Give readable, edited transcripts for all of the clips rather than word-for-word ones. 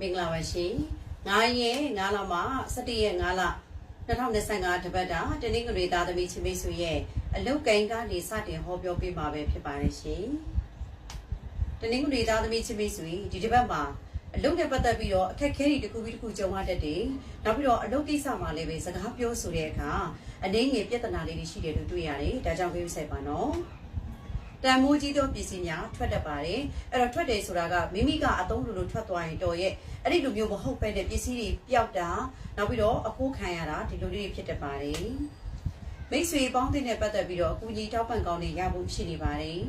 င်္ဂလာပါရှင်9ရက်9လမှာ17ရက်9လ2025တပတ်တာတနင်္ဂနွေသားသမီးချင်းမိတ်ဆွေရဲ့အလုတ်ကိုင်းကနေစတင်ဟောပြောပေးမှာပဲဖြစ်ပါတယ်ရှင်တနင်္ဂနွေသားသမီးချင်းမိတ်ဆွေဒီတစ်ပတ်မှာအလုတ်နဲ့ပတ်သက်ပြီးတော့အခက်ခဲတွေတစ်ခုပြီးတစ်ခုကြုံရတတ်တယ်နောက်ပြီးတော့အလုတ်ကိစ္စမှာလည်းပဲစကားပြောဆိုတဲ့အခါအနေငယ်ပြဿနာလေးတွေရှိတယ်လို့တွေ့ရတယ်ဒါကြောင့်ပြောဆိုင်ပါနော်တန်မိုးကြီးသောပစ္စည်းများထွက်တတ်ပါတယ်အဲ့တော့ထွက်တယ်ဆိုတာကမိမိကအသုံးလိုထွက်သွားရင်တော်ရဲ့အဲ့ဒီလိုမျိုးမဟုတ်ပဲတဲ့ပစ္စည်းတွေပျောက်တာနောက်ပြီးတော့အခိုးခံရတာဒီလိုလေးဖြစ်တတ်ပါတယ်မိတ်ဆွေပေါင်းတဲ့နဲ့ပတ်သက်ပြီးတော့အကူကြီးတောက်ပံ့ကောင်းတွေရဖို့ရှိနေပါတယ်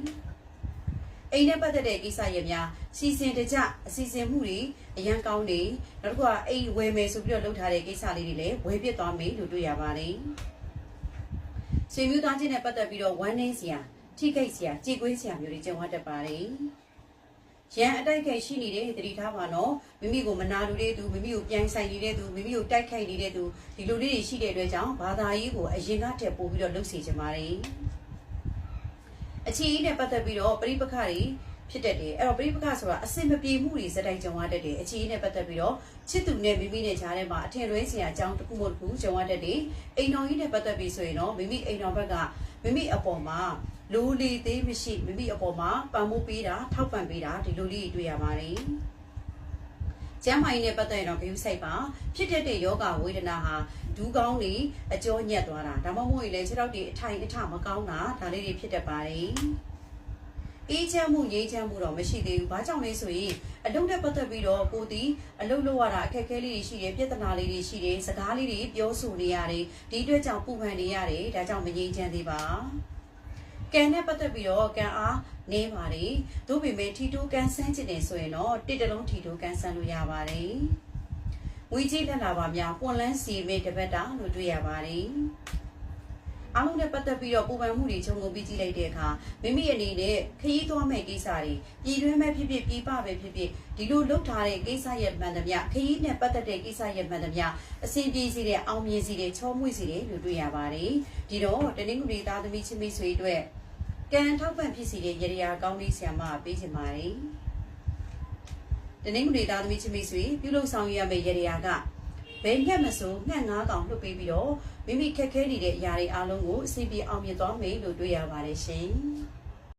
အိမ်နဲ့ပတ်သက်တဲ့ကိစ္စရပ်များစီစဉ်တကြအစီအစဉ်မှုတွေအရန်ကောင်းနေနောက်တစ်ခုကအိမ်ဝယ်မယ်ဆိုပြီးတော့လုပ်ထားတဲ့ကိစ္စလေးတွေလည်းဝယ်ပြစ်သွားမယ်လို့တွေ့ရပါတယ်ဆွေမျိုးသားချင်းနဲ့ပတ်သက်ပြီးတော့ဝမ်းနေစရာထိခိုက်စရာကြေကွေးစရာမျိုးတွေကြုံရတတ်ပါတယ်။ရန်အတိုက်ခိုက်ရှိနေတဲ့သတိထားပါနော်မိမိကိုမနာလိုတဲ့သူမိမိကိုပြန်ဆိုင်နေတဲ့သူမိမိကိုတိုက်ခိုက်နေတဲ့သူဒီလိုလေးတွေရှိတဲ့အတွက်ကြောင့်ဘာသာရေးကိုအရင်ကတည်းပို့ပြီးတော့လှုပ်စေချင်ပါတယ်။အခြေအနေနဲ့ပတ်သက်ပြီးတော့ပြိပခါတွေဖြစ်တတ်တယ်အဲ့တော့ပြိပခါဆိုတာအစင်မပြေမှုတွေစတိုက်ကြုံရတတ်တယ်အခြေအနေနဲ့ပတ်သက်ပြီးတော့ချစ်သူနဲ့မိမိနဲ့ကြားထဲမှာအထင်လွဲစရာအကြောင်းတစ်ခုမှတစ်ခုကြုံရတတ်တယ်အိမ်တော်ကြီးနဲ့ပတ်သက်ပြီးဆိုရင်တော့မိမိအိမ်တော်ဘက်ကမိမိအပေါ်မှာလိုလီသေးမရှိမိမိအပေါ်မှာပံ့ပိုးပေးတာထောက်ပံ့ပေးတာဒီလိုလေးတွေ့ရပါတယ်။ကျမ်းမာရေးနဲ့ပတ်သက်ရင်တော့ဂရုစိုက်ပါဖြစ်တဲ့ယောဂဝေဒနာဟာဒူးကောင်းတွေအကျော်ညက်သွားတာဒါမှမဟုတ်ရင်လည်းခြေထောက်တွေအထိုင်အထမကောင်းတာဒါလေးတွေဖြစ်တတ်ပါတယ်။အေးချမ်းမှုငြိမ်းချမ်းမှုတော့မရှိသေးဘူး။ဘာကြောင့်လဲဆိုရင်အလုပ်နဲ့ပတ်သက်ပြီးတော့ကိုတီအလုပ်လုပ်ရတာအခက်အခဲလေးတွေရှိတယ်ပြဿနာလေးတွေရှိတယ်စကားလေးတွေပြောဆိုနေရတယ်ဒီအတွက်ကြောင့်ပူပန်နေရတယ်ဒါကြောင့်မငြိမ်းချမ်းသေးပါ။ကံနဲ့ပတ်သက်ပြီးတော့ကံအားနေပါတယ်။တို့ပေမဲ့ထီတိုးကန်းဆန်းကျင်နေဆိုရင်တော့တစ်တလုံးထီတိုးကန်းဆန်းလို့ရပါတယ်။ဝီကြီးလက်လာပါများပွန်လန်းစီမေတပတ်တာလို့တွေ့ရပါတယ်။အားလုံးနဲ့ပတ်သက်ပြီးတော့ပူပန်မှုတွေခြုံငုံပြီးကြည့်လိုက်တဲ့အခါမိမိအနေနဲ့ခရီးသွားမဲ့ကိစ္စတွေပြည်တွင်းမဲ့ဖြစ်ဖြစ်ပြည်ပပဲဖြစ်ဖြစ်ဒီလိုလုပ်ထားတဲ့ကိစ္စရဲ့မှန်သမျှခရီးနဲ့ပတ်သက်တဲ့ကိစ္စရဲ့မှန်သမျှအဆင်ပြေစီတဲ့အောင်မြင်စီတဲ့ချောမွေ့စီတဲ့လို့တွေ့ရပါတယ်။ဒီတော့တနင်္ဂနွေသားသမီးချင်းမိတ်ဆွေအတွက်ကံထောက်ပံ့ဖြစ်စီတဲ့ရရကောင်းလေးဆရာမပေးချင်ပါတယ်။တနင်္ဂနွေသားသမီးချင်းမိတ်ဆွေပြုလုပ်ဆောင်ရမယ့်ရရကဘယ်ညက်မစိုးငှက်ငါးကောင်လွှတ်ပေးပြီးတော့မိမိခက်ခဲနေတဲ့အရာတွေအားလုံးကိုအစီအပြေအောင်မြင်သွားမယ်လို့တွေ့ရပါတယ်ရှင်။